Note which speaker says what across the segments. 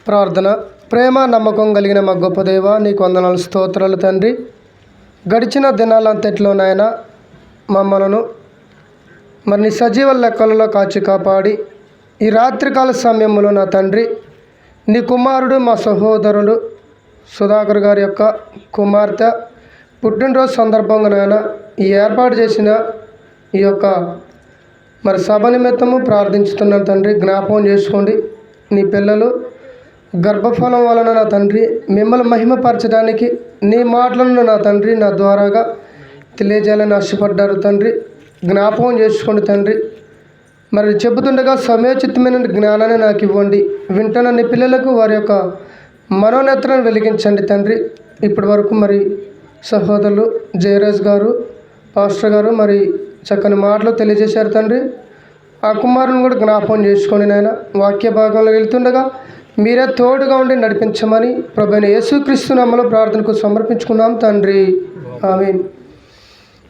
Speaker 1: ప్రార్థన. ప్రేమ నమ్మకం కలిగిన మా గొప్ప దేవ, నీకు వందనాలు, స్తోత్రాలు తండ్రి. గడిచిన దినాలంతట్లో నాయన మమ్మలను మరి నీ సజీవ లెక్కలలో కాచి కాపాడి ఈ రాత్రికాల సమయంలో నా తండ్రి నీ కుమారుడు మా సహోదరుడు సుధాకర్ గారి యొక్క కుమార్తె పుట్టినరోజు సందర్భంగా నాయన ఈ ఏర్పాటు చేసిన ఈ యొక్క మరి సభ నిమిత్తము ప్రార్థించుతున్నాను తండ్రి. జ్ఞాపకం చేసుకోండి. నీ పిల్లలు గర్భఫలం వలన నా తండ్రి మిమ్మల్ని మహిమపరచడానికి నీ మాటలను నా తండ్రి నా ద్వారాగా తెలియజేయాలని ఆశపడ్డారు తండ్రి. జ్ఞాపకం చేసుకోండి తండ్రి. మరి చెబుతుండగా సమయోచితమైన జ్ఞానాన్ని నాకు ఇవ్వండి. వింటున్న నీ పిల్లలకు వారి యొక్క మనోనేత్రాన్ని వెలిగించండి తండ్రి. ఇప్పటి వరకు మరి సహోదరులు జయరాజ్ గారు, పాస్టర్ గారు మరి చక్కని మాటలు తెలియజేశారు తండ్రి. ఆ కుమారుని కూడా జ్ఞాపకం చేసుకోండి నాయన. వాక్య భాగంలో వెళ్తుండగా మీరే తోడుగా ఉండి నడిపించమని ప్రభువైన యేసుక్రీస్తు నామములో ప్రార్థనకు సమర్పించుకున్నాం తండ్రి. ఆమేన్.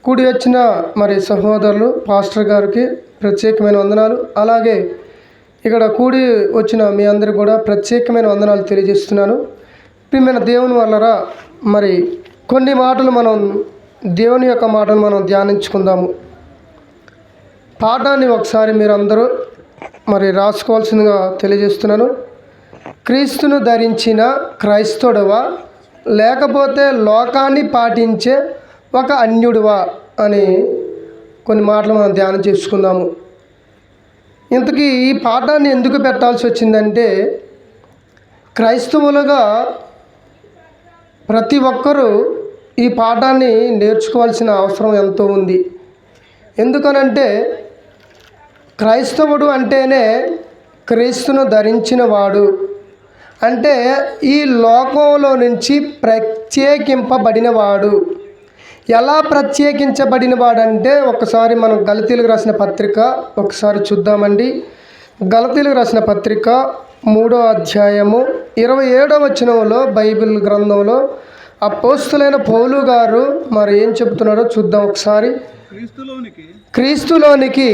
Speaker 1: కూడి వచ్చిన మరి సహోదరులు పాస్టర్ గారికి ప్రత్యేకమైన వందనాలు. అలాగే ఇక్కడ కూడి వచ్చిన మీ అందరికీ కూడా ప్రత్యేకమైన వందనాలు తెలియజేస్తున్నాను. ప్రియమైన దేవుని వల్లరా మరి కొన్ని మాటలు మనం దేవుని యొక్క మాటలు మనం ధ్యానించుకుందాము. పాఠాన్ని ఒకసారి మీరు అందరూ మరి రాసుకోవాల్సిందిగా తెలియజేస్తున్నాను. క్రీస్తును ధరించిన క్రైస్తవుడవా లేకపోతే లోకాన్ని పాటించే ఒక అన్యుడివా అని కొన్ని మాటలు మనం ధ్యానం చేసుకుందాము. ఇంతకీ ఈ పాఠాన్ని ఎందుకు పెట్టాల్సి వచ్చిందంటే క్రైస్తవులుగా ప్రతి ఒక్కరూ ఈ పాఠాన్ని నేర్చుకోవాల్సిన అవసరం ఎంతో ఉంది. ఎందుకనంటే క్రైస్తవుడు అంటేనే క్రీస్తును ధరించిన వాడు, అంటే ఈ లోకంలో నుంచి ప్రత్యేకింపబడినవాడు. ఎలా ప్రత్యేకించబడిన వాడంటే ఒకసారి మనం గలతీలకు రాసిన పత్రిక ఒకసారి చూద్దామండి. గలతీలకు రాసిన పత్రిక 3వ అధ్యాయము 27వ వచనంలో బైబిల్ గ్రంథంలో అపోస్తులైన పౌలు గారు మరి ఏం చెబుతున్నాడో చూద్దాం ఒకసారి. క్రీస్తులోనికి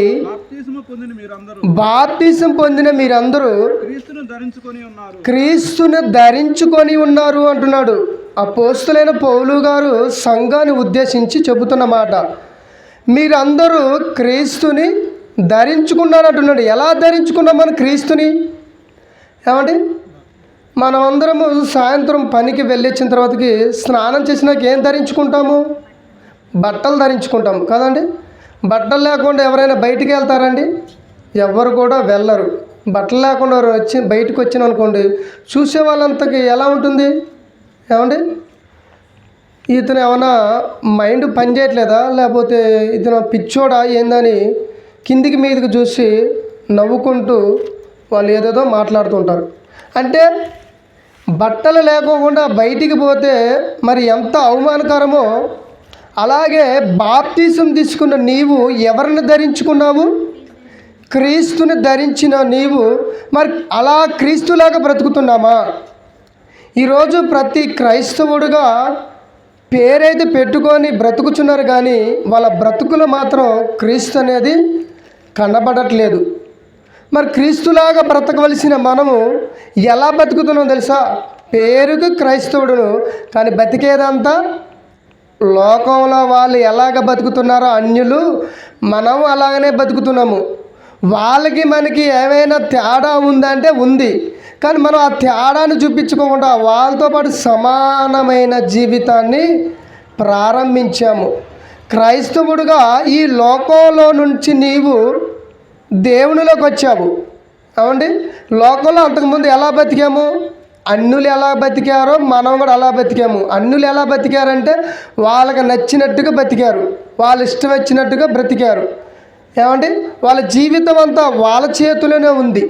Speaker 1: బాప్తిసం పొందిన మీరందరూ క్రీస్తును ధరించుకొని ఉన్నారు అంటున్నాడు. అపోస్తులైన పౌలు గారు సంఘాన్ని ఉద్దేశించి చెబుతున్న మాట, మీరందరూ క్రీస్తుని ధరించుకున్నారు అంటున్నాడు. ఎలా ధరించుకున్నాం మనం క్రీస్తుని? ఏమండి, మనమందరము సాయంత్రం పనికి వెళ్ళొచ్చిన తర్వాతకి స్నానం చేసినాక ఏం ధరించుకుంటాము? బట్టలు ధరించుకుంటాము కదండి. బట్టలు లేకుండా ఎవరైనా బయటికి వెళ్తారండి? ఎవరు కూడా వెళ్ళరు. బట్టలు లేకుండా బయటకు వచ్చిన అనుకోండి, చూసే వాళ్ళంతకి ఎలా ఉంటుంది? ఏమండి, ఇతను ఏమైనా మైండ్ పని చేయట్లేదా, లేకపోతే ఇతను పిచ్చోడా ఏందని కిందికి మీదకి చూసి నవ్వుకుంటూ వాళ్ళు ఏదేదో మాట్లాడుతుంటారు. అంటే బట్టలు లేకోకుండా బయటికి పోతే మరి ఎంత అవమానకరమో, అలాగే బాప్తిసం తీసుకున్న నీవు ఎవరిని ధరించుకున్నావు? క్రీస్తుని ధరించిన నీవు మరి అలా క్రీస్తులాగా బ్రతుకుతున్నామా? ఈరోజు ప్రతి క్రైస్తవుడుగా పేరైతే పెట్టుకొని బ్రతుకుచున్నారు, కానీ వాళ్ళ బ్రతుకులు మాత్రం క్రీస్తు అనేది కనబడట్లేదు. మరి క్రీస్తులాగా బ్రతకవలసిన మనము ఎలా బతుకుతున్నాం తెలుసా? పేరుకు క్రైస్తవుడును, కానీ బతికేదంతా లోకంలో వాళ్ళు ఎలాగ బతుకుతున్నారో అన్యులు, మనం అలాగనే బతుకుతున్నాము. వాళ్ళకి మనకి ఏమైనా తేడా ఉందంటే ఉంది, కానీ మనం ఆ తేడాను చూపించుకోకుండా వాళ్ళతో పాటు సమానమైన జీవితాన్ని ప్రారంభించాము. క్రైస్తవుడుగా ఈ లోకంలో నుంచి నీవు దేవునిలోకి వచ్చావు. అవండి, లోకంలో అంతకుముందు ఎలా బతికాము? అన్యులు ఎలా బతికారో మనం కూడా అలా బతికాము. అన్యులు ఎలా బతికారంటే వాళ్ళకి నచ్చినట్టుగా బతికారు, వాళ్ళ ఇష్టం వచ్చినట్టుగా బ్రతికారు. ఏమండి, వాళ్ళ జీవితం అంతా వాళ్ళ చేతిలోనే ఉంది.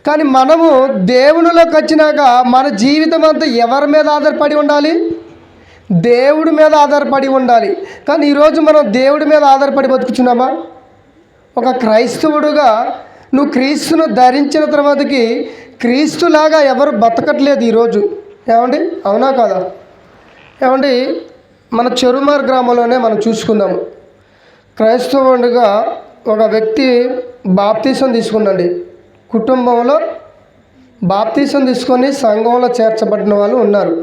Speaker 1: కానీ మనము దేవునిలోకి వచ్చినాక మన జీవితం అంతా ఎవరి మీద ఆధారపడి ఉండాలి? దేవుడి మీద ఆధారపడి ఉండాలి. కానీ ఈరోజు మనం దేవుడి మీద ఆధారపడి బతుకుతున్నామా? ఒక క్రైస్తవుడుగా నువ్వు క్రీస్తును ధరించిన తర్వాతకి క్రీస్తులాగా ఎవరు బతకట్లేదు ఈరోజు. ఏమండి, అవునా కాదా? ఏమండి, మన చెరుమార్ గ్రామంలోనే మనం చూసుకుందాము. క్రైస్తవుడిగా ఒక వ్యక్తి బాప్తీసం తీసుకున్నాండి. కుటుంబంలో బాప్తీసం తీసుకొని సంఘంలో చేర్చబడిన వాళ్ళు ఉన్నారు.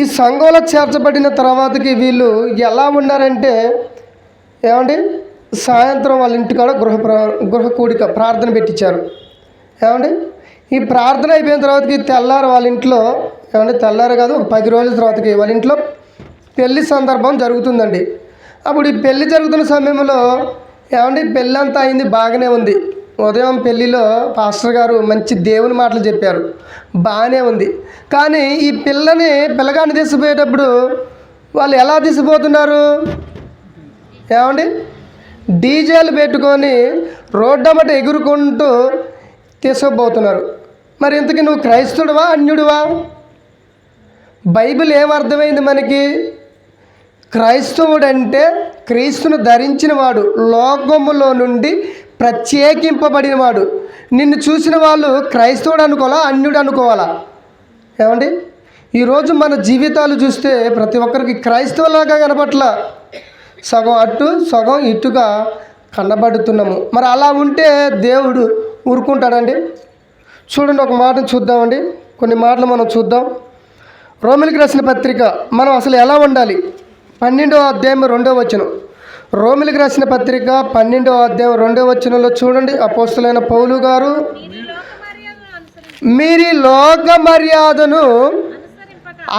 Speaker 1: ఈ సంఘంలో చేర్చబడిన తర్వాతకి వీళ్ళు ఎలా ఉన్నారంటే ఏమండి, సాయంత్రం వాళ్ళ ఇంటికాడ గృహ కూడిక ప్రార్థన పెట్టించారు. ఏమండి, ఈ ప్రార్థన అయిపోయిన తర్వాతకి తెల్లారు వాళ్ళ ఇంట్లో, ఏమంటే తెల్లారు కాదు, ఒక 10 రోజుల తర్వాతకి వాళ్ళ ఇంట్లో పెళ్లి సందర్భం జరుగుతుందండి. అప్పుడు ఈ పెళ్లి జరుగుతున్న సమయంలో ఏమండి, పెళ్ళి అంతా అయింది, బాగానే ఉంది. ఉదయం పెళ్ళిలో పాస్టర్ గారు మంచి దేవుని మాటలు చెప్పారు, బాగానే ఉంది. కానీ ఈ పిల్లగాన్ని తీసుకుపోయేటప్పుడు వాళ్ళు ఎలా తీసుకుపోతున్నారు ఏమండి, డీజేలు పెట్టుకొని రోడ్డమ్మట ఎగురుకుంటూ తీసుకుపోతున్నారు. మరి ఇంతకీ నువ్వు క్రైస్తవుడివా అన్యుడివా? బైబిల్ ఏమర్థమైంది మనకి? క్రైస్తవుడంటే క్రీస్తును ధరించిన వాడు, లోకములో నుండి ప్రత్యేకింపబడినవాడు. నిన్ను చూసిన వాళ్ళు క్రైస్తవుడు అనుకోవాలా, అన్యుడు అనుకోవాలా? ఏమండి, ఈరోజు మన జీవితాలు చూస్తే ప్రతి ఒక్కరికి క్రైస్తవులాగా కనపట్ల, సగం అటు సగం ఇటుగా కనబడుతున్నాము. మరి అలా ఉంటే దేవుడు ఊరుకుంటాడండి? చూడండి, ఒక మాటను చూద్దామండి, కొన్ని మాటలు మనం చూద్దాం. రోమిలికి రాసిన పత్రిక మనం అసలు ఎలా ఉండాలి? 12వ అధ్యాయం 2వ వచనం. రోమిలికి రాసిన పత్రిక 12వ అధ్యాయం 2వ వచనంలో చూడండి, అపోస్తలుడైన పౌలు గారు, మీరు లోక మర్యాదను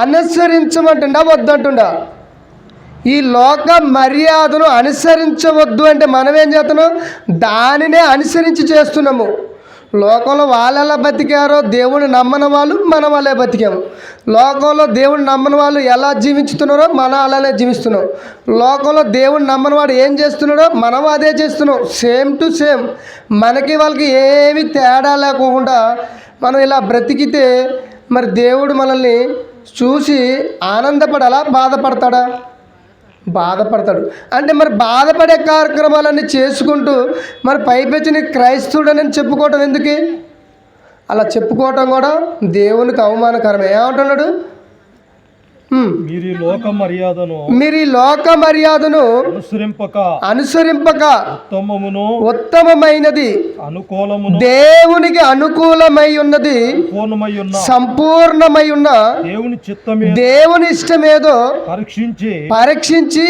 Speaker 1: అనుసరించమంటుండా వద్దంటుండా? ఈ లోక మర్యాదను అనుసరించవద్దు అంటే మనం ఏం చేస్తున్నాం? దానినే అనుసరించి చేస్తున్నాము. లోకంలో వాళ్ళు ఎలా బతికారో దేవుని నమ్మని వాళ్ళు మనం అలాగే బతికాము. లోకంలో దేవుని నమ్మని వాళ్ళు ఎలా జీవించుతున్నారో మనం అలానే జీవిస్తున్నాం. లోకంలో దేవుని నమ్మని వాడు ఏం చేస్తున్నాడో మనం అదే చేస్తున్నాం. సేమ్ టు సేమ్, మనకి వాళ్ళకి ఏమి తేడా లేకుండా మనం ఇలా బ్రతికితే మరి దేవుడు మనల్ని చూసి ఆనందపడాలా, బాధపడతాడా? బాధపడతాడు. అంటే మరి బాధపడే కార్యక్రమాలన్నీ చేసుకుంటూ మరి పైపెచ్చి నీ క్రైస్తవుడని చెప్పుకోవటం ఎందుకు? అలా చెప్పుకోవటం కూడా దేవునికి అవమానకరమే. ఏమంటున్నాడు?
Speaker 2: మీరు ఈ లోక మర్యాదను అనుసరింపక ఉత్తమమైనది దేవునికి అనుకూలమై ఉన్నది సంపూర్ణమై ఉన్న దేవుని ఇష్టమేదో పరీక్షించి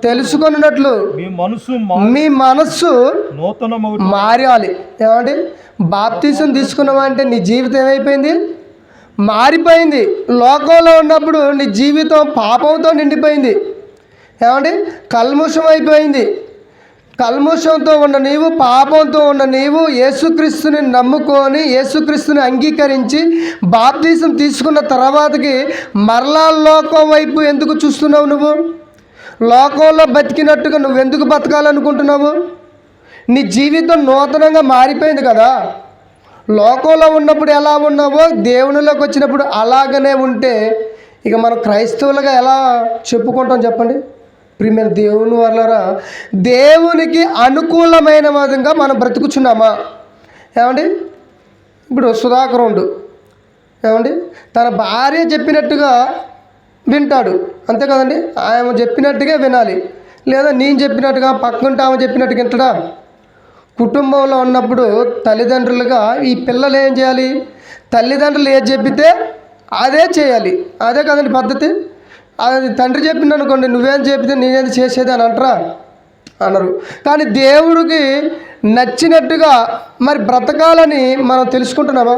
Speaker 2: తెలుసుకున్నట్లు మీ మనస్సు మారాలి. ఏమండి, బాప్తీసం తీసుకున్నావా అంటే నీ జీవితం ఏమైపోయింది? మారిపోయింది. లోకంలో ఉన్నప్పుడు నీ జీవితం పాపంతో నిండిపోయింది. ఏమండి, కల్ముషం అయిపోయింది. కల్ముషంతో ఉన్న నీవు, పాపంతో ఉన్న నీవు యేసుక్రీస్తుని నమ్ముకొని యేసుక్రీస్తుని అంగీకరించి బాప్తీసం తీసుకున్న తర్వాతకి మరలా లోకం వైపు ఎందుకు చూస్తున్నావు? నువ్వు లోకంలో బతికినట్టుగా నువ్వెందుకు బతకాలనుకుంటున్నావు? నీ జీవితం నూతనంగా మారిపోయింది కదా. లోకంలో ఉన్నప్పుడు ఎలా ఉన్నావో దేవునిలోకి వచ్చినప్పుడు అలాగనే ఉంటే ఇక మనం క్రైస్తవులుగా ఎలా చెప్పుకుంటాం చెప్పండి? ప్రియమైన దేవుని వల్లరా, దేవునికి అనుకూలమైన విధంగా మనం బ్రతుకుచున్నామా? ఏమండి, ఇప్పుడు సుధాకరుడు ఏమండి తన భార్య చెప్పినట్టుగా వింటాడు, అంతే కదండి. ఆయన చెప్పినట్టుగా వినాలి, లేదా నేను చెప్పినట్టుగా పక్కంటే ఆమె చెప్పినట్టుగా వింటాడా? కుటుంబంలో ఉన్నప్పుడు తల్లిదండ్రులుగా ఈ పిల్లలు ఏం చేయాలి? తల్లిదండ్రులు ఏది చెప్పితే అదే చేయాలి. అదే కదండి పద్ధతి. అది తండ్రి చెప్పింది అనుకోండి, నువ్వేం చెప్పితే నేనేది చేసేది అని అంటారా? అనరు. కానీ దేవుడికి నచ్చినట్టుగా మరి బ్రతకాలని మనం తెలుసుకుంటున్నామా?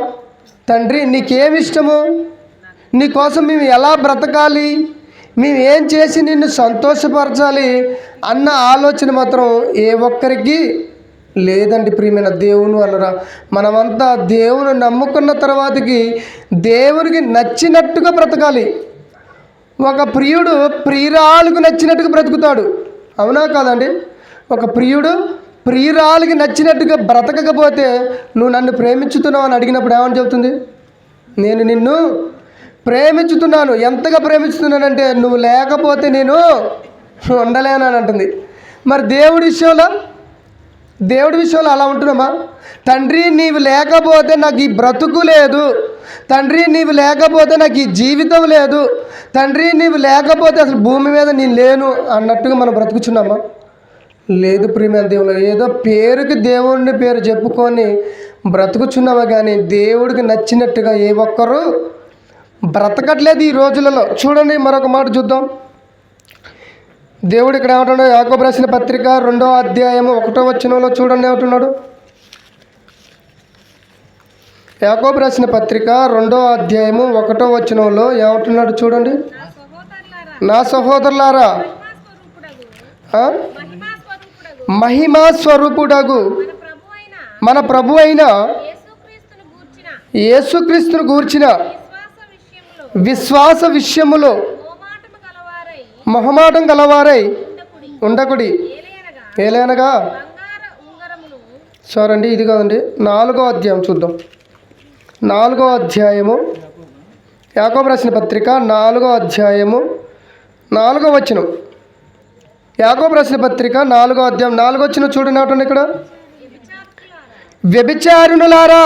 Speaker 2: తండ్రి నీకేమి ఇష్టము, నీకోసం మేము ఎలా బ్రతకాలి, మేము ఏం చేసి నిన్ను సంతోషపరచాలి అన్న ఆలోచన మాత్రం ఏ ఒక్కరికి లేదండి. ప్రియమైన దేవుని వలన మనమంతా దేవుని నమ్ముకున్న తర్వాతకి దేవునికి నచ్చినట్టుగా బ్రతకాలి. ఒక ప్రియుడు ప్రియురాలకు నచ్చినట్టుగా బ్రతుకుతాడు, అవునా కాదండి? ఒక ప్రియుడు ప్రియురాలకి నచ్చినట్టుగా బ్రతకకపోతే నువ్వు నన్ను ప్రేమించుతున్నావు అని అడిగినప్పుడు ఏమని చెబుతుంది? నేను నిన్ను ప్రేమించుతున్నాను. ఎంతగా ప్రేమించుతున్నానంటే నువ్వు లేకపోతే నేను ఉండలేను అని అంటుంది. మరి దేవుడి విషయంలో అలా ఉంటున్నామా? తండ్రి నీవు లేకపోతే నాకు ఈ బ్రతుకు లేదు, తండ్రి నీవు లేకపోతే నాకు ఈ జీవితం లేదు, తండ్రి నీవు లేకపోతే అసలు భూమి మీద నేను లేను అన్నట్టుగా మనం బ్రతుకుచున్నామా? లేదు ప్రియమైన దేవుడు. ఏదో పేరుకి దేవుని పేరు చెప్పుకొని బ్రతుకుచున్నావా కానీ దేవుడికి నచ్చినట్టుగా ఏ ఒక్కరు బ్రతకట్లేదు ఈ రోజులలో. చూడండి మరొక మాట చూద్దాం. దేవుడు ఇక్కడ ఏమంటున్నాడు? యాకోబు రాసిన పత్రిక 2వ అధ్యాయము 1వ వచనంలో చూడండి ఏమంటున్నాడు. యాకోబు రాసిన పత్రిక 2వ అధ్యాయము 1వ వచనంలో ఏమంటున్నాడు చూడండి. నా సహోదరులారా, మహిమా స్వరూపుడగు మన ప్రభు అయిన యేసుక్రీస్తును గూర్చిన విశ్వాస విషయములో మొహమాటం గలవారై ఉండకుడి. ఏలైనగా చూడండి, ఇది కాదండి, 4వ అధ్యాయం చూద్దాం. 4వ అధ్యాయము యాకోబు రాసిన పత్రిక 4వ అధ్యాయము 4వ వచనం. యాకోబు రాసిన పత్రిక 4వ అధ్యాయం 4వ వచనం చూడండి ఏమంటుంది ఇక్కడ. వ్యభిచారునులారా,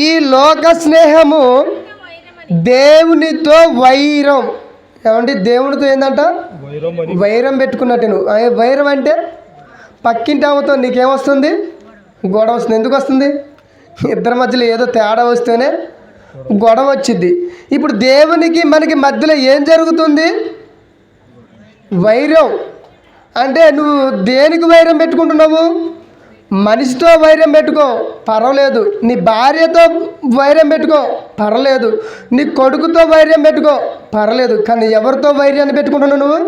Speaker 2: ఈ లోక స్నేహము దేవునితో వైరం. ఏమండి? దేవునితో ఏంటంట? వైరం పెట్టుకున్నట్టు. వైరం అంటే పక్కింటి ఆమెతో నీకేమొస్తుంది? గొడవ వస్తుంది. ఎందుకు వస్తుంది? ఇద్దరి మధ్యలో ఏదో తేడా వస్తేనే గొడవ వచ్చింది. ఇప్పుడు దేవునికి మనకి మధ్యలో ఏం జరుగుతుంది? వైరం. అంటే నువ్వు దేనికి వైరం పెట్టుకుంటున్నావు? మనిషితో వైరం పెట్టుకో, పర్వాలేదు. నీ భార్యతో వైరం పెట్టుకో, పర్వాలేదు. నీ కొడుకుతో వైరం పెట్టుకో, పర్వాలేదు. కానీ ఎవరితో వైర్యాన్ని పెట్టుకుంటున్నావు నువ్వు?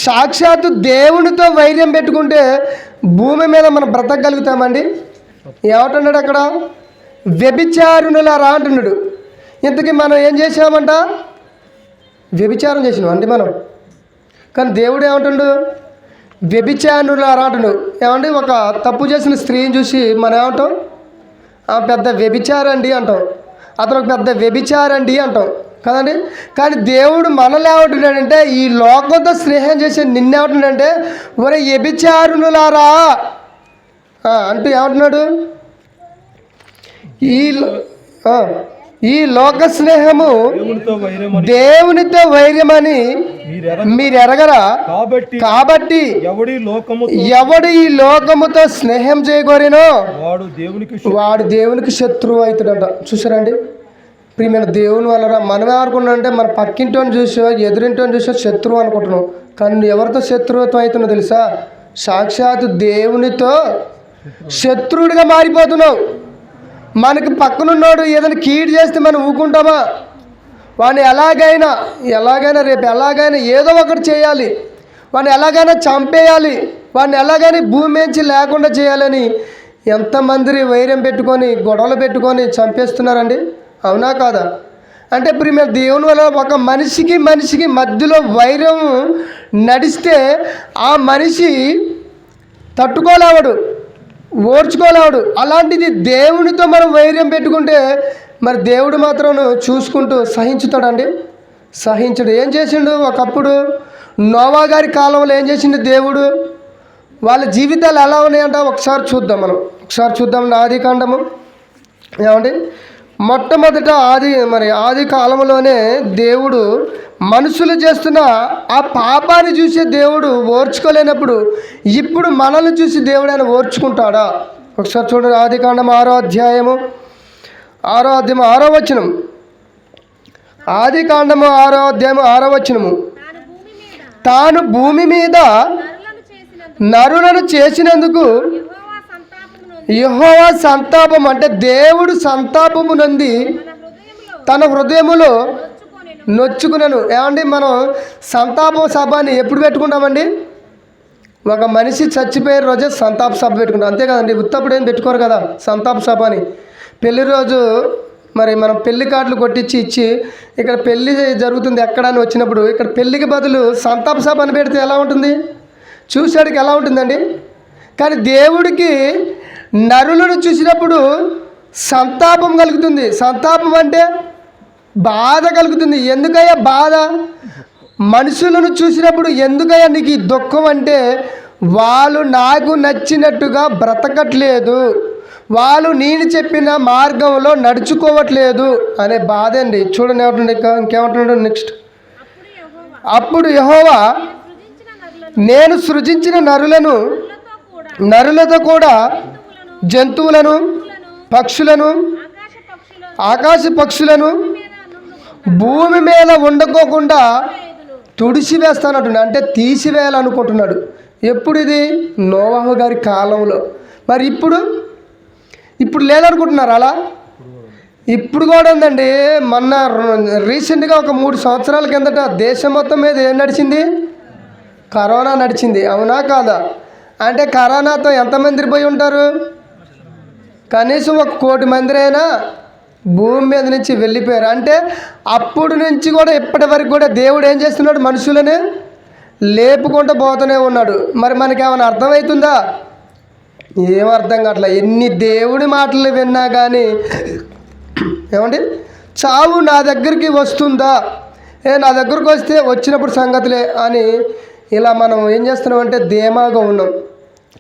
Speaker 2: సాక్షాత్తు దేవునితో వైర్యం పెట్టుకుంటే భూమి మీద మనం బ్రతకగలుగుతామండి. ఏమంటున్నాడు అక్కడ? వ్యభిచారునులారా అంటున్నాడు. ఇంతకీ మనం ఏం చేసామంట? వ్యభిచారం చేసినాం అండి మనం. కానీ దేవుడు ఏమంటుండు? వ్యభిచారులారా అంటున్నాడు. ఏమండి? ఒక తప్పు చేసిన స్త్రీని చూసి మనం ఏమంటాం? పెద్ద వ్యభిచారండి అంటాం. అతను ఒక పెద్ద వ్యభిచారండి అంటాం కదండి. కానీ దేవుడు మనల్ని ఏమంటున్నాడంటే, ఈ లోకంతో స్నేహం చేసే నిన్నేమంటున్నాడంటే, ఒరే వ్యభిచారులారా అంటూ ఏమంటున్నాడు? ఈ లోక స్నేహము దేవునితో వైర్యమని మీరు ఎరగరా? కాబట్టి ఎవడు ఈ లోకముతో స్నేహం చేయగోరేనో వాడు దేవునికి శత్రువు అవుతాడంట. చూసారండి ప్రియమైన దేవుని వల్ల మనమే అనుకున్నామంటే మన పక్కింటిని చూసో ఎదురింటిని చూసో శత్రువు అనుకుంటున్నాం. కానీ ఎవరితో శత్రుత్వం అవుతున్నావు తెలుసా? సాక్షాత్తు దేవునితో శత్రువుడిగా మారిపోతున్నావు. మనకి పక్కనున్నాడు ఏదైనా కీడు చేస్తే మనం ఊకుంటామా? వాడిని ఎలాగైనా రేపు ఎలాగైనా ఏదో ఒకటి చేయాలి, వాడిని ఎలాగైనా చంపేయాలి, వాడిని ఎలాగైనా భూమి నుంచి లేకుండా చేయాలని ఎంతమంది వైరం పెట్టుకొని గొడవలు పెట్టుకొని చంపేస్తున్నారండి. అవునా కాదా? అంటే ఇప్పుడు మేము దేవుని వల్ల ఒక మనిషికి మధ్యలో వైరం నడిస్తే ఆ మనిషి తట్టుకోలేవాడు, ఓర్చుకోలేవాడు. అలాంటిది దేవునితో మనం వైర్యం పెట్టుకుంటే మరి దేవుడు మాత్రం చూసుకుంటూ సహించుతాడండి? సహించడు. ఏం చేసిండు? ఒకప్పుడు నోవా గారి కాలంలో ఏం చేసిండు దేవుడు? వాళ్ళ జీవితాలు ఎలా ఉన్నాయంట ఒకసారి చూద్దాం. ఆది కాండము ఏమండి? మొట్టమొదట ఆది కాలంలోనే దేవుడు మనుషులు చేస్తున్న ఆ పాపాన్ని చూసి దేవుడు ఓర్చుకోలేనప్పుడు ఇప్పుడు మనల్ని చూసి దేవుడు ఆయన ఓర్చుకుంటాడా? ఒకసారి చూడండి. ఆది కాండం 6వ అధ్యాయము 6వ వచనం. ఆది కాండము 6వ అధ్యాయము 6వ వచనము. తాను భూమి మీద నరులను చేసినందుకు యెహోవా సంతాపం, అంటే దేవుడు సంతాపము నంది తన హృదయములో నొచ్చుకున్నాను. ఏమండి? మనం సంతాప సభని ఎప్పుడు పెట్టుకుంటామండి? ఒక మనిషి చచ్చిపోయే రోజే సంతాప సభ పెట్టుకుంటాం, అంతే కదండి. ఉత్తప్పుడు ఏం పెట్టుకోరు కదా సంతాప సభ అని. పెళ్లి రోజు మరి మనం పెళ్లి కార్డులు కొట్టించి ఇచ్చి ఇక్కడ పెళ్లి జరుగుతుంది ఎక్కడ అని వచ్చినప్పుడు ఇక్కడ పెళ్లికి బదులు సంతాప సభ అని పెడితే ఎలా ఉంటుంది? చూసాడికి ఎలా ఉంటుందండి? కానీ దేవుడికి నరులను చూసినప్పుడు సంతాపం కలుగుతుంది. సంతాపం అంటే బాధ కలుగుతుంది. ఎందుకయ్యా బాధ? మనుషులను చూసినప్పుడు ఎందుకయ్యా నీకు ఈ దుఃఖం అంటే, వాళ్ళు నాకు నచ్చినట్టుగా బ్రతకట్లేదు, వాళ్ళు నేను చెప్పిన మార్గంలో నడుచుకోవట్లేదు అనే బాధ అండి. చూడండి ఏమంటుండే, ఇంకేమంటున్నాడు నెక్స్ట్. అప్పుడు యెహోవా నేను సృజించిన నరులతో కూడా జంతువులను
Speaker 1: పక్షులను,
Speaker 3: ఆకాశ పక్షులు
Speaker 1: ఆకాశ పక్షులను
Speaker 3: మీద నుండు
Speaker 1: భూమి మీద ఉండకోకుండా
Speaker 3: ఎదులు
Speaker 1: తుడిచివేస్తానంటున్నాడు. అంటే తీసివేయాలనుకుంటున్నాడు. ఎప్పుడు ఇది? నోవాహు గారి కాలంలో. మరి ఇప్పుడు లేదనుకుంటున్నారు అలా? ఇప్పుడు కూడా ఉందండి. మొన్న రీసెంట్గా ఒక 3 సంవత్సరాల కిందట దేశం మొత్తం మీద ఏం నడిచింది? కరోనా నడిచింది. అవునా కాదా? అంటే కరోనాతో ఎంతమంది పోయి ఉంటారు? కనీసం 1 కోటి మంది అయినా భూమి మీద నుంచి వెళ్ళిపోయారు. అంటే అప్పుడు నుంచి కూడా ఇప్పటి వరకు కూడా దేవుడు ఏం చేస్తున్నాడు? మనుషులని లేపుకుంటూ పోతూనే ఉన్నాడు. మరి మనకి ఏమైనా అర్థమవుతుందా? ఏం అర్థం కావట్లే. ఎన్ని దేవుడి మాటలు విన్నా కానీ ఏమండి, చావు నా దగ్గరికి వస్తుందా, నా దగ్గరకు వస్తే వచ్చినప్పుడు సంగతులే అని ఇలా మనం ఏం చేస్తున్నామంటే ధీమాగా ఉన్నాం.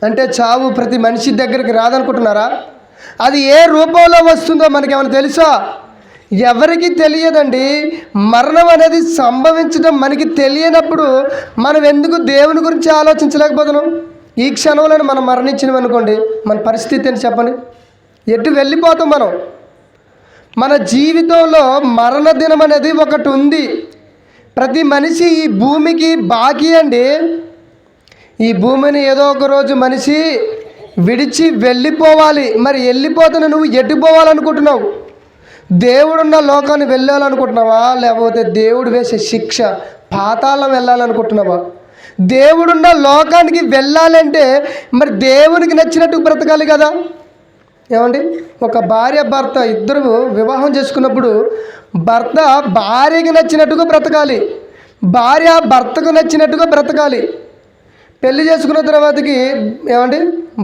Speaker 1: అంటే చావు ప్రతి మనిషి దగ్గరికి రాదనుకుంటున్నారా? అది ఏ రూపంలో వస్తుందో మనకేమైనా తెలుసా? ఎవరికి తెలియదండి. మరణం అనేది సంభవించడం మనకి తెలియనప్పుడు మనం ఎందుకు దేవుని గురించి ఆలోచించలేకపోతున్నాం? ఈ క్షణంలో మనం మరణించినాం అనుకోండి, మన పరిస్థితి ఏంటి చెప్పండి? ఎటు వెళ్ళిపోతాం మనం? మన జీవితంలో మరణ దినం అనేది ఒకటి ఉంది. ప్రతి మనిషి ఈ భూమికి బాకీ అండి. ఈ భూమిని ఏదో ఒక రోజు మనిషి విడిచి వెళ్ళిపోవాలి. మరి వెళ్ళిపోతున్న నువ్వు ఎటు పోవాలనుకుంటున్నావు? దేవుడున్న లోకాన్ని వెళ్ళాలనుకుంటున్నావా, లేకపోతే దేవుడు వేసే శిక్ష పాతాళం వెళ్ళాలనుకుంటున్నావా? దేవుడున్న లోకానికి వెళ్ళాలంటే మరి దేవునికి నచ్చినట్టు బ్రతకాలి కదా. ఏమండి, ఒక భార్య భర్త ఇద్దరు వివాహం చేసుకున్నప్పుడు భర్త భార్యకి నచ్చినట్టుగా బ్రతకాలి, భార్య భర్తకు నచ్చినట్టుగా బ్రతకాలి. పెళ్లి చేసుకున్న తర్వాతకి ఏమండి,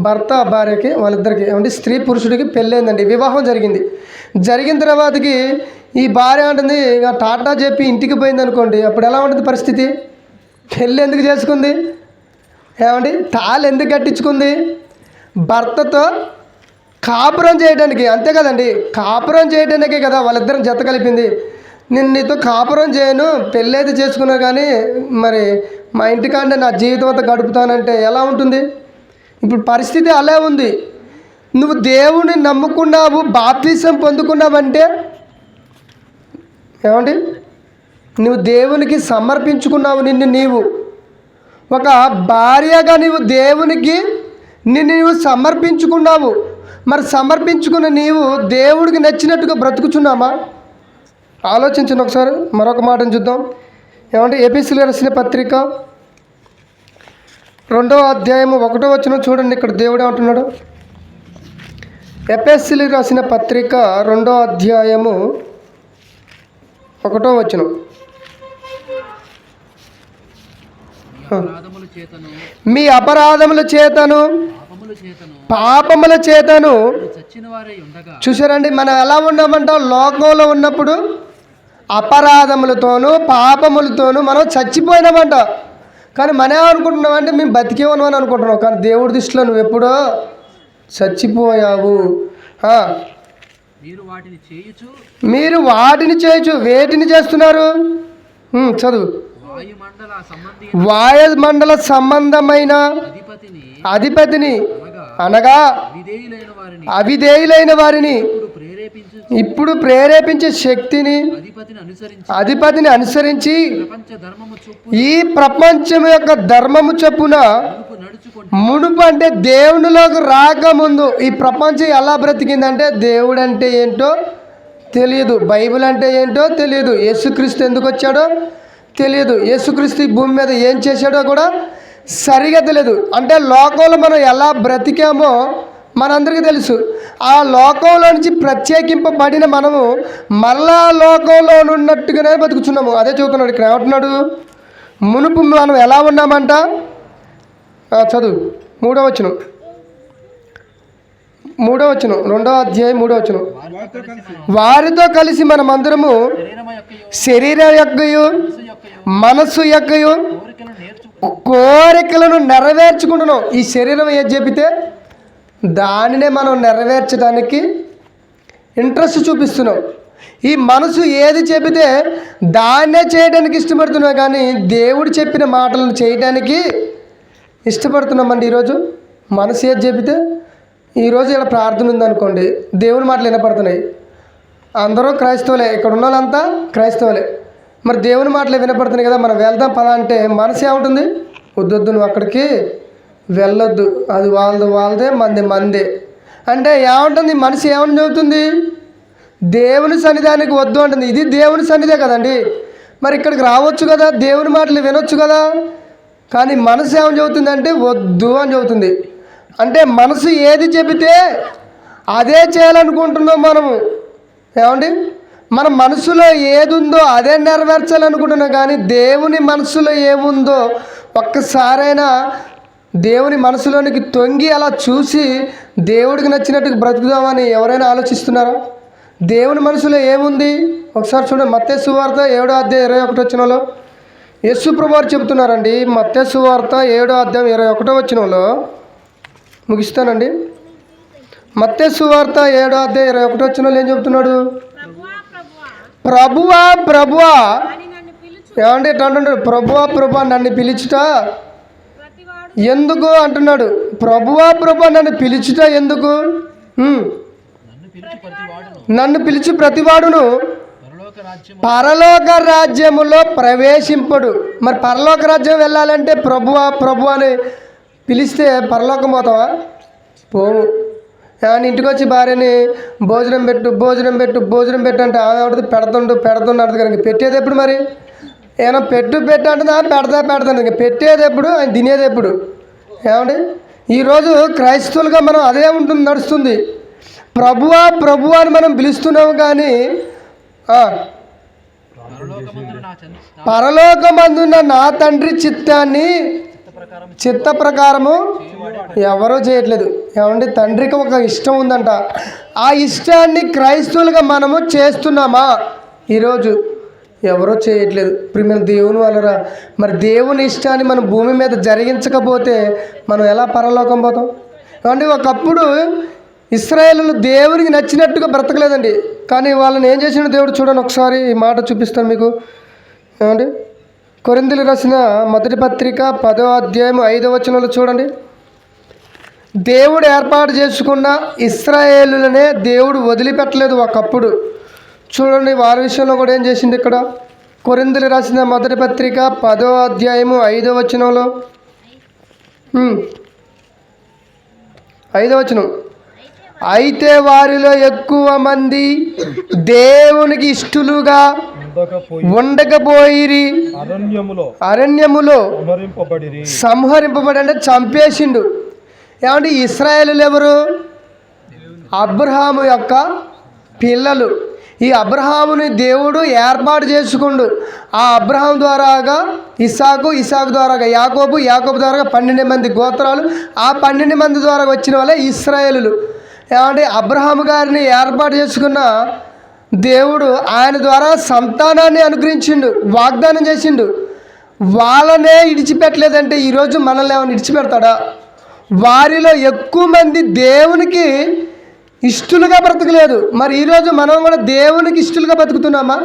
Speaker 1: భర్త భార్యకి వాళ్ళిద్దరికి ఏమండి, స్త్రీ పురుషుడికి పెళ్ళైందండి, వివాహం జరిగింది. జరిగిన తర్వాతకి ఈ భార్య అంటుంది ఇక టాటా చెప్పి ఇంటికి పోయింది అనుకోండి, అప్పుడు ఎలా ఉంటుంది పరిస్థితి? పెళ్ళి ఎందుకు చేసుకుంది? ఏమండి, తాళి ఎందుకు కట్టించుకుంది? భర్తతో కాపురం చేయడానికి, అంతే కదండి. కాపురం చేయడానికే కదా వాళ్ళిద్దరం జత కలిపింది. నేను నీతో కాపురం చేయను, పెళ్ళి అయితే చేసుకున్నా కానీ మరి మా ఇంటికాంటే నా జీవితం అంతా గడుపుతానంటే ఎలా ఉంటుంది? ఇప్పుడు పరిస్థితి అలా ఉంది. నువ్వు దేవుని నమ్ముకున్నావు, బాప్తిసం పొందుకున్నావంటే ఏమండి, నువ్వు దేవునికి సమర్పించుకున్నావు. నీవు ఒక భార్యగా దేవునికి నిన్ను సమర్పించుకున్నావు. మరి సమర్పించుకున్న నీవు దేవుడికి నచ్చినట్టుగా బ్రతుకుచున్నామా? ఆలోచించండి ఒకసారి. మరొక మాటను చూద్దాం. ఏమంటే ఎపిసిలు రాసిన పత్రిక 2వ అధ్యాయము 1వ వచనం చూడండి. ఇక్కడ దేవుడు ఏమంటున్నాడు? ఎపిసిలు రాసిన పత్రిక 2వ అధ్యాయము 1వ వచనం. మీ అపరాధముల చేతను పాపముల చేతను చూసారండి. మనం ఎలా ఉన్నామంటాం? లోకంలో ఉన్నప్పుడు అపరాధములతోనూ పాపములతోనూ మనం చచ్చిపోయినామంట. కానీ మనం ఏమనుకుంటున్నామంటే మేము బతికే ఉన్నామని అనుకుంటున్నాం. కానీ దేవుడి దృష్టిలో నువ్వు ఎప్పుడో చచ్చిపోయావు. మీరు వాటిని చేయొచ్చు. వేటిని చేస్తున్నారు? చదువు. వాయుమండల సంబంధమైన అధిపతిని అనగా అవిధేయులైన వారిని ఇప్పుడు ప్రేరేపించే శక్తిని అధిపతిని అనుసరించి ఈ ప్రపంచం యొక్క ధర్మము చొప్పున మునుపు అంటే దేవునిలోకి రాకముందు ఈ ప్రపంచం ఎలా బ్రతికిందంటే దేవుడు అంటే ఏంటో తెలియదు, బైబిల్ అంటే ఏంటో తెలియదు, యేసుక్రీస్తు ఎందుకు వచ్చాడో తెలియదు, యేసుక్రీస్తు ఈ భూమి మీద ఏం చేశాడో కూడా సరిగా తెలియదు. అంటే లోకంలో మనం ఎలా బ్రతికామో మనందరికీ తెలుసు. ఆ లోకంలో నుంచి ప్రత్యేకింపబడిన మనము మళ్ళా లోకంలో ఉన్నట్టుగానే బతుకుతున్నాము. అదే చెబుతున్నాడు ఇక్కడ. ఏమంటున్నాడు? మునుపు మనం ఎలా ఉన్నామంట? చదువు 3వ వచనం. 2వ అధ్యాయం 3వ వచనం. వారితో కలిసి మనమందరము శరీరం యొక్కయు మనస్సు యొక్కయు కోరికలను నెరవేర్చుకుంటున్నాం. ఈ శరీరం ఏది చెబితే దానినే మనం నెరవేర్చడానికి ఇంట్రెస్ట్ చూపిస్తున్నాం. ఈ మనసు ఏది చెబితే దాన్నే చేయడానికి ఇష్టపడుతున్నాం. కానీ దేవుడు చెప్పిన మాటలను చేయడానికి ఇష్టపడుతున్నామండి ఈరోజు. మనసు ఏది చెబితే ఈరోజు ఇక్కడ ప్రార్థన ఉందనుకోండి, దేవుని మాటలు వినపడుతున్నాయి. అందరూ క్రైస్తవులే, ఇక్కడ ఉన్న వాళ్ళంతా క్రైస్తవులే. మరి దేవుని మాటలు వినపడుతున్నాయి కదా, మనం వెళ్దాం పలా అంటే మనసు ఏముంటుంది? వద్దొద్దు, నువ్వు అక్కడికి వెళ్ళొద్దు, అది వాళ్ళదే మందే అంటే ఏముంటుంది? మనసు ఏమని చెబుతుంది? దేవుని సన్నిధానికి వద్దు అంటుంది. ఇది దేవుని సన్నిధే కదండి, మరి ఇక్కడికి రావచ్చు కదా, దేవుని మాటలు వినొచ్చు కదా. కానీ మనసు ఏమని చెబుతుంది? వద్దు అని చెబుతుంది. అంటే మనసు ఏది చెబితే అదే చేయాలనుకుంటున్నాం మనము. ఏమండి, మన మనసులో ఏది ఉందో అదే నెరవేర్చాలనుకుంటున్నాం. కానీ దేవుని మనసులో ఏముందో ఒక్కసారైనా దేవుని మనసులోనికి తొంగి అలా చూసి దేవుడికి నచ్చినట్టుగా బ్రతుకుదామని ఎవరైనా ఆలోచిస్తున్నారా? దేవుని మనసులో ఏముంది ఒకసారి చూడండి. మత్తయి సువార్త 7:21 యేసు ప్రభువారు చెబుతున్నారండి. మత్తయి సువార్త 7:21 ముగిస్తానండి. మత్తయి సువార్త 7:21 ఏం చెబుతున్నాడు?
Speaker 3: ప్రభువా
Speaker 1: ప్రభువా
Speaker 3: అని నన్ను పిలుచు
Speaker 1: ఏమండి అంటున్నాడు? ప్రభువా నన్ను పిలుచుట
Speaker 3: ప్రతివాడు
Speaker 1: ఎందుకు అంటున్నాడు? ప్రభువా నన్ను పిలుచుట ఎందుకు? నన్ను పిలిచి ప్రతివాడును పరలోక రాజ్యములో ప్రవేశింపడు. మరి పరలోక రాజ్యం వెళ్ళాలంటే ప్రభువా అని పిలిస్తే పరలోకం పోతావా? పోము. ఆయన ఇంటికి వచ్చి భార్యని భోజనం పెట్టు అంటే ఆవిడ పెడుతున్నది కనుక పెట్టేది ఎప్పుడు? మరి ఏమైనా పెట్టు అంటుందా? పెడతాను ఇంక పెట్టేది ఎప్పుడు? ఆయన తినేది ఎప్పుడు? ఏమండి, ఈరోజు క్రైస్తవులుగా మనం అదే నడుస్తుంది. ప్రభువా అని మనం పిలుస్తున్నాము. కానీ పరలోకమందున్న నా తండ్రి చిత్త ప్రకారము ఎవరూ చేయట్లేదు. ఏమండి, తండ్రికి ఒక ఇష్టం ఉందంట. ఆ ఇష్టాన్ని క్రైస్తవులుగా మనము చేస్తున్నామా? ఈరోజు ఎవరో చేయట్లేదు. ప్రియమైన దేవుని వలన మరి దేవుని ఇష్టాన్ని మనం భూమి మీద జరిగించకపోతే మనం ఎలా పరలోకం పోతాం? ఏమండి, ఒకప్పుడు ఇశ్రాయేలులు దేవునికి నచ్చినట్టుగా బ్రతకలేదండి. కానీ వాళ్ళని ఏం చేసిన దేవుడు చూడండి. ఒకసారి ఈ మాట చూపిస్తాను మీకు. ఏమండి, కొరింథీయులకు రాసిన మొదటి పత్రిక 10:5 చూడండి. దేవుడు ఏర్పాటు చేసుకున్న ఇశ్రాయేలులనే దేవుడు వదిలిపెట్టలేదు ఒకప్పుడు. చూడండి, వారి విషయంలో కూడా ఏం చేసింది ఇక్కడ. కొరింథీయులకు రాసిన మొదటి పత్రిక 10:5 5 అయితే వారిలో ఎక్కువ మంది దేవునికి ఇష్టలుగా ఉండకపోయిరి, అరణ్యములో సంహరింపబడి అంటే చంపేసిండు. ఏమంటే ఇశ్రాయేలులు ఎవరు? అబ్రహాము యొక్క పిల్లలు. ఈ అబ్రహాముని దేవుడు ఏర్పాటు చేసుకుండు. ఆ అబ్రహాం ద్వారాగా ఇసాకు ద్వారాగా యాకోబు ద్వారాగా 12 మంది గోత్రాలు. ఆ 12 మంది ద్వారా వచ్చిన వాళ్ళే ఇశ్రాయేలులు. ఏమంటే అబ్రహాము గారిని ఏర్పాటు చేసుకున్న దేవుడు ఆయన ద్వారా సంతానాన్ని అనుగ్రహించిండు, వాగ్దానం చేసిండు. వాళ్ళనే ఇడిచిపెట్టలేదంటే ఈరోజు మనల్ని ఏమైనా ఇడిచిపెడతాడా? వారిలో ఎక్కువ మంది దేవునికి ఇష్టలుగా బ్రతకలేదు. మరి ఈరోజు మనం కూడా దేవునికి ఇష్టలుగా బ్రతుకుతున్నామా?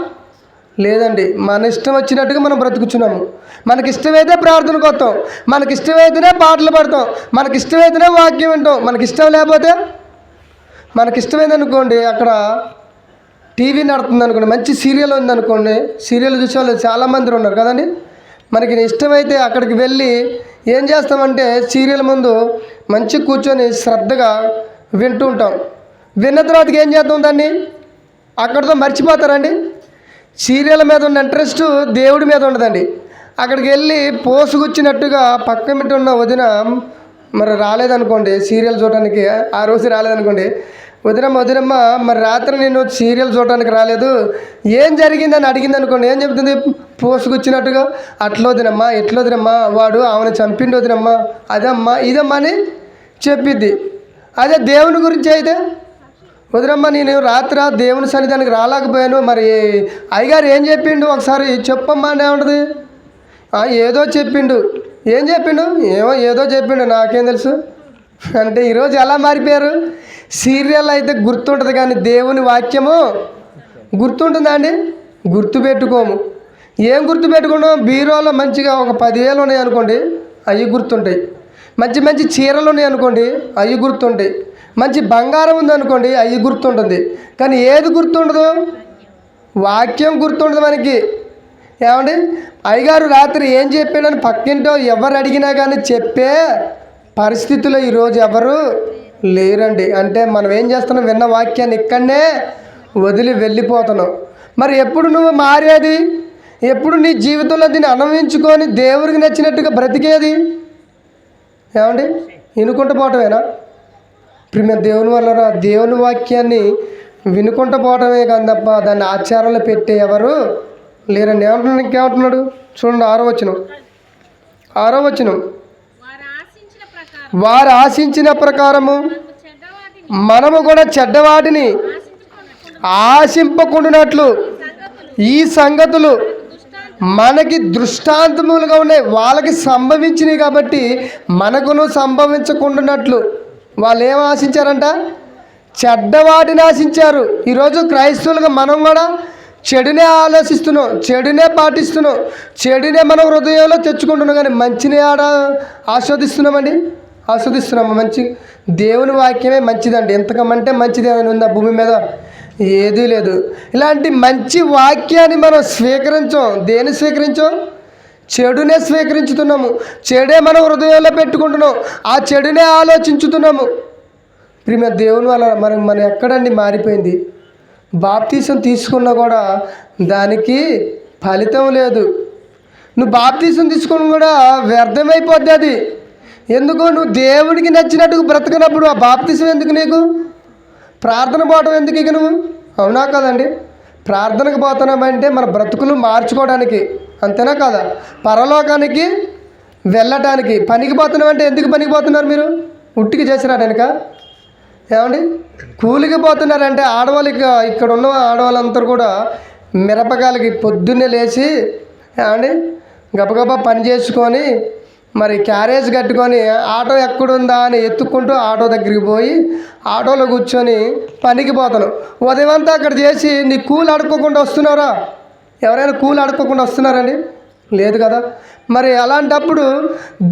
Speaker 1: లేదండి. మన ఇష్టం వచ్చినట్టుగా మనం బ్రతుకుతున్నాము. మనకి ఇష్టమైతే ప్రార్థనకు వస్తాం, మనకి ఇష్టమైతేనే పాటలు పాడతాం, మనకి ఇష్టమైతేనే వాక్యం వింటాం. మనకి ఇష్టం లేకపోతే మనకి ఇష్టమైందనుకోండి, అక్కడ టీవీ నడుతుంది అనుకోండి, మంచి సీరియల్ ఉందనుకోండి, సీరియల్ చూసే వాళ్ళు చాలామంది ఉన్నారు కదండి. మనకి ఇష్టమైతే అక్కడికి వెళ్ళి ఏం చేస్తామంటే సీరియల్ ముందు మంచి కూర్చొని శ్రద్ధగా వింటూ ఉంటాం. విన్న తర్వాతకి ఏం చేద్దాం? దాన్ని అక్కడితో మర్చిపోతారండి. సీరియల్ మీద ఉన్న ఇంట్రెస్ట్ దేవుడి మీద ఉండదండి. అక్కడికి వెళ్ళి పోసుకొచ్చినట్టుగా పక్క మిట్ట ఉన్న వదిన మరి రాలేదనుకోండి, సీరియల్ చూడడానికి ఆ రోజు రాలేదనుకోండి, వదినమ్మ మరి రాత్రి నేను సీరియల్ చూడడానికి రాలేదు, ఏం జరిగిందని అడిగింది అనుకోండి, ఏం చెప్తుంది? పోసుకొచ్చినట్టుగా అట్లా వదినమ్మా, ఎట్లా వదినమ్మా, వాడు ఆమెను చంపిండు వదినమ్మా, అదమ్మా ఇదమ్మా అని చెప్పిద్ది. అదే దేవుని గురించి అయితే, వదినమ్మ నేను రాత్రి దేవుని సన్నిధానికి రాలేకపోయాను, మరి అయ్యగారు ఏం చెప్పిండు ఒకసారి చెప్పమ్మా అని ఏముంటుంది? ఏదో చెప్పిండు. ఏం చెప్పిండు? ఏదో చెప్పిండు, నాకేం తెలుసు అంటే ఈరోజు ఎలా మారిపోయారు? సీరియల్ అయితే గుర్తుంటుంది కానీ దేవుని వాక్యము గుర్తుంటుందా అండి? గుర్తుపెట్టుకోము. ఏం గుర్తుపెట్టుకున్నాం? బీరోలో మంచిగా ఒక 10,000 ఉన్నాయి అనుకోండి, అవి గుర్తుంటాయి.
Speaker 2: మంచి మంచి చీరలు ఉన్నాయి అనుకోండి, అవి గుర్తుంటాయి. మంచి బంగారం ఉంది అనుకోండి, అవి గుర్తుంటుంది. కానీ ఏది గుర్తుండదు? వాక్యం గుర్తుండదు మనకి. ఏమండి, అయ్యగారు రాత్రి ఏం చెప్పాడని పక్కింటో ఎవరు అడిగినా కానీ చెప్పే పరిస్థితుల్లో ఈరోజు ఎవరు లేరండి. అంటే మనం ఏం చేస్తున్నాం? విన్న వాక్యాన్ని ఇక్కడనే వదిలి వెళ్ళిపోతున్నాం. మరి ఎప్పుడు నువ్వు మారేది? ఎప్పుడు నీ జీవితంలో దీన్ని అనుభవించుకొని దేవుడికి నచ్చినట్టుగా బ్రతికేది? ఏమండి, వినుకుంటూ పోవటమేనా? ప్రియమైన దేవుని వల్ల దేవుని వాక్యాన్ని వినుకుంటూ పోవటమే కానీ తప్ప దాన్ని ఆచారంలో పెట్టే ఎవరు లేరండి. ఏమంటున్నాడు? ఇంకేమంటున్నాడు చూడండి, 6వ వచనం. వారు ఆశించిన ప్రకారము మనము కూడా చెడ్డవాటిని ఆశింపకుండానట్లు ఈ సంగతులు మనకి దృష్టాంతములుగా ఉన్నాయి. వాళ్ళకి సంభవించినాయి కాబట్టి మనకును సంభవించకుండానట్లు వాళ్ళు ఏం ఆశించారంట? చెడ్డవాటిని ఆశించారు. ఈరోజు క్రైస్తవులుగా మనం కూడా చెడునే ఆలోచిస్తున్నాం, చెడునే పాటిస్తున్నాం, చెడునే మన హృదయంలో తెచ్చుకుంటున్నాం. కానీ మంచిని ఆస్వాదిస్తున్నామండి, ఆస్వాదిస్తున్నాము. మంచి దేవుని వాక్యమే మంచిదండి. ఎంతకమంటే మంచిది ఏమైనా ఉందా భూమి మీద? ఏదీ లేదు. ఇలాంటి మంచి వాక్యాన్ని మనం స్వీకరించాం. దేన్ని స్వీకరించాం? చెడునే స్వీకరించుతున్నాము. చెడే మనం హృదయంలో పెట్టుకుంటున్నాం, ఆ చెడునే ఆలోచించుతున్నాము. ప్రియమైన దేవుని వల్ల మనం ఎక్కడండి మారిపోయింది? బాప్తీసం తీసుకున్నా కూడా దానికి ఫలితం లేదు. నువ్వు బాప్తీసం తీసుకుని కూడా వ్యర్థమైపోద్ది అది. ఎందుకు? నువ్వు దేవుడికి నచ్చినట్టుగా బ్రతకనప్పుడు ఆ బాప్తీసం ఎందుకు నీకు? ప్రార్థన పోవటం ఎందుకు ఇక నువ్వు? అవునా కదండి? ప్రార్థనకు పోతున్నామంటే మన బ్రతుకులు మార్చుకోవడానికి, అంతేనా కదా? పరలోకానికి వెళ్ళటానికి. పనికి పోతున్నామంటే ఎందుకు పనికి పోతున్నారు మీరు? ఉట్టికి చేసిరాడానిక? ఏమండి, కూలికి పోతున్నారంటే ఆడవాళ్ళకి, ఇక్కడ ఉన్న ఆడవాళ్ళందరూ కూడా మిరపకాయలకి పొద్దున్నే లేచి ఏమండి గబగబా పని చేసుకొని మరి క్యారేజ్ కట్టుకొని ఆటో ఎక్కడుందా అని ఎత్తుక్కుంటూ ఆటో దగ్గరికి పోయి ఆటోలో కూర్చొని పనికి పోతాను. ఉదయం అంతా అక్కడ చేసి నీ కూలి అడుక్కోకుండా వస్తున్నారా? ఎవరైనా కూలి అడుక్కోకుండా వస్తున్నారండి? లేదు కదా. మరి అలాంటప్పుడు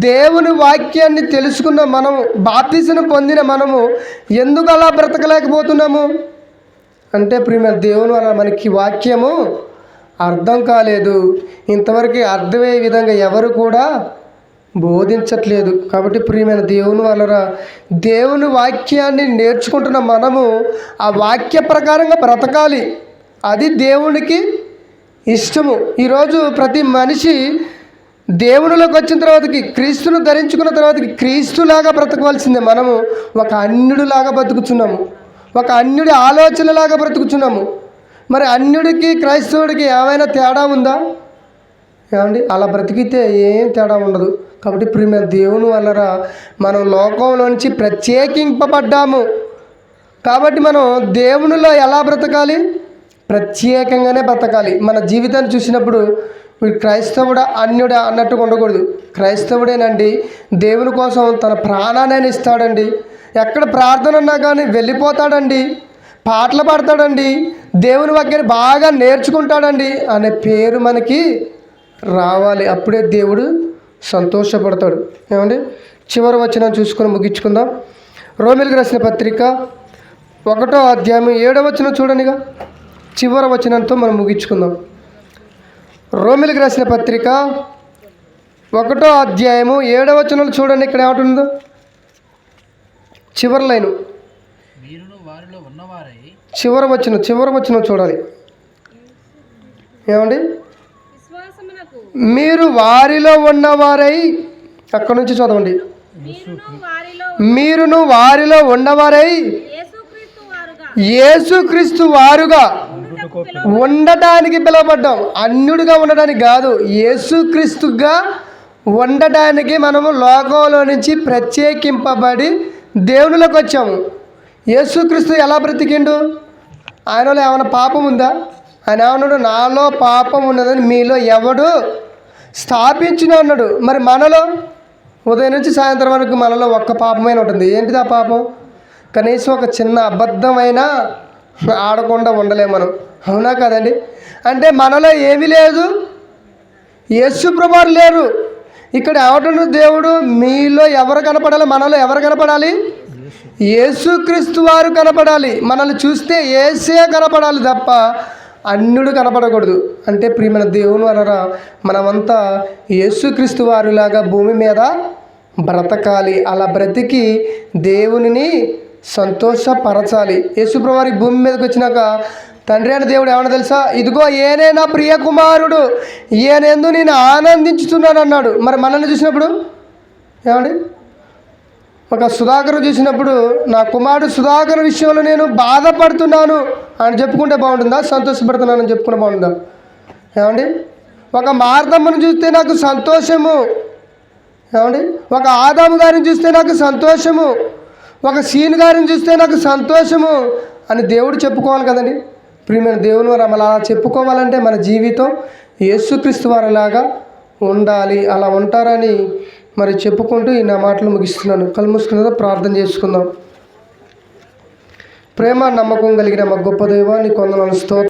Speaker 2: దేవుని వాక్యాన్ని తెలుసుకున్న మనము, బాప్తీసం పొందిన మనము ఎందుకు అలా బ్రతకలేకపోతున్నాము అంటే, ప్రియమైన దేవుని వల్ల మనకి వాక్యము అర్థం కాలేదు. ఇంతవరకు అర్థమయ్యే విధంగా ఎవరు కూడా బోధించట్లేదు. కాబట్టి ప్రియమైన దేవుని వలన దేవుని వాక్యాన్ని నేర్చుకుంటున్న మనము ఆ వాక్య ప్రకారంగా బ్రతకాలి. అది దేవునికి ఇష్టము. ఈరోజు ప్రతి మనిషి దేవునిలోకి వచ్చిన తర్వాతకి, క్రీస్తును ధరించుకున్న తర్వాతకి క్రీస్తులాగా బ్రతకవలసిందే. మనము ఒక అన్యుడిలాగా బ్రతుకుతున్నాము, ఒక అన్యుడి ఆలోచనలాగా బ్రతుకుతున్నాము. మరి అన్యుడికి క్రైస్తవుడికి ఏమైనా తేడా ఉందా? ఏమండి, అలా బ్రతికితే ఏం తేడా ఉండదు. కాబట్టి ప్రియమైన దేవుని వలన మనం లోకంలో నుంచి ప్రత్యేకింపబడ్డాము. కాబట్టి మనం దేవునిలో ఎలా బ్రతకాలి? ప్రత్యేకంగానే బ్రతకాలి. మన జీవితాన్ని చూసినప్పుడు వీడు క్రైస్తవుడా అన్యుడా అన్నట్టుగా ఉండకూడదు. క్రైస్తవుడేనండి, దేవుని కోసం తన ప్రాణాన్ని ఇస్తాడండి. ఎక్కడ ప్రార్థన ఉన్నా కానీ వెళ్ళిపోతాడండి, పాటలు పాడతాడండి, దేవుని వాక్యాన్ని బాగా నేర్చుకుంటాడండి అనే పేరు మనకి రావాలి. అప్పుడే దేవుడు సంతోషపడతాడు. ఏమండి, చివరి వచనం చూసుకొని ముగించుకుందాం. రోమిలికి రాసిన పత్రిక 1వ అధ్యాయం 7వ వచనం చూడండిగా. చివరి వచనంతో మనం ముగించుకుందాం. రోమిలికి రాసిన పత్రిక 1వ అధ్యాయము 7వ వచనం చూడండి. ఇక్కడ ఏమంటుందో చివరి లైను, చివరి వచనం చూడాలి. ఏమండి, మీరు వారిలో ఉన్నవారై, అక్కడ నుంచి చదవండి. మీరును వారిలో ఉన్నవారై యేసుక్రీస్తు వారుగా ఉండటానికి పిలువబడ్డాం. అన్యుడిగా ఉండడానికి కాదు, యేసుక్రీస్తుగా ఉండటానికి మనము లోకంలో నుంచి ప్రత్యేకింపబడి దేవునిలోకి వచ్చాము. యేసుక్రీస్తు ఎలా బ్రతికిండు? ఆయనలో ఏమైనా పాపం ఉందా? ఆయన ఏమన్నాడు? నాలో పాపం ఉన్నదని మీలో ఎవడు స్థాపించిన అన్నాడు. మరి మనలో ఉదయం నుంచి సాయంత్రం వరకు మనలో ఒక్క పాపమైన ఉంటుంది. ఏంటిది ఆ పాపం? కనీసం ఒక చిన్న అబద్ధమైనా ఆడకుండా ఉండలేము మనం. అవునా కదండి? అంటే మనలో ఏమీ లేదు, యేసు ప్రభువారు లేరు. ఇక్కడ ఏమంటున్న దేవుడు, మీలో ఎవరు కనపడాలి, మనలో ఎవరు కనపడాలి? యేసుక్రీస్తు వారు కనపడాలి. మనల్ని చూస్తే యేసే కనపడాలి తప్ప అన్యుడు కనపడకూడదు. అంటే ప్రియమైన దేవుని వలన మనమంతా యేసుక్రీస్తు వారిలాగా భూమి మీద బ్రతకాలి. అలా బ్రతికి దేవునిని సంతోషపరచాలి. యేసుప్రభువు వారి భూమి మీదకి వచ్చినాక తండ్రి అయిన దేవుడు ఏమన్నా తెలుసా? ఇదిగో ఈయనే నా ప్రియ కుమారుడు, ఈయనందు నేను ఆనందించుతున్నాను అన్నాడు. మరి మనల్ని చూసినప్పుడు ఏమండి, ఒక సుధాకర్ చూసినప్పుడు నా కుమారుడు సుధాకర్ విషయంలో నేను బాధపడుతున్నాను అని చెప్పుకుంటే బాగుంటుందా? సంతోషపడుతున్నానని చెప్పుకుంటే బాగుంటుందా? ఏమండి, ఒక మార్తమ్మను చూస్తే నాకు సంతోషము, ఏమండి, ఒక ఆదాము గారిని చూస్తే నాకు సంతోషము, ఒక సీన్ గారిని చూస్తే నాకు సంతోషము అని దేవుడు చెప్పుకోవాలి కదండి. ప్రియమైన దేవుని వారు అలా చెప్పుకోవాలంటే మన జీవితం యేసుక్రీస్తు వారిలాగా ఉండాలి. అలా ఉంటారని మరి చెప్పుకుంటూ ఈ నా మాటలు ముగిస్తున్నాను. కళ్ళు మూసుకున్నదో ప్రార్థన చేసుకుందాం. ప్రేమ నమ్మకం కలిగిన మా గొప్ప దైవాన్ని కొందనాలు స్తోత్రం.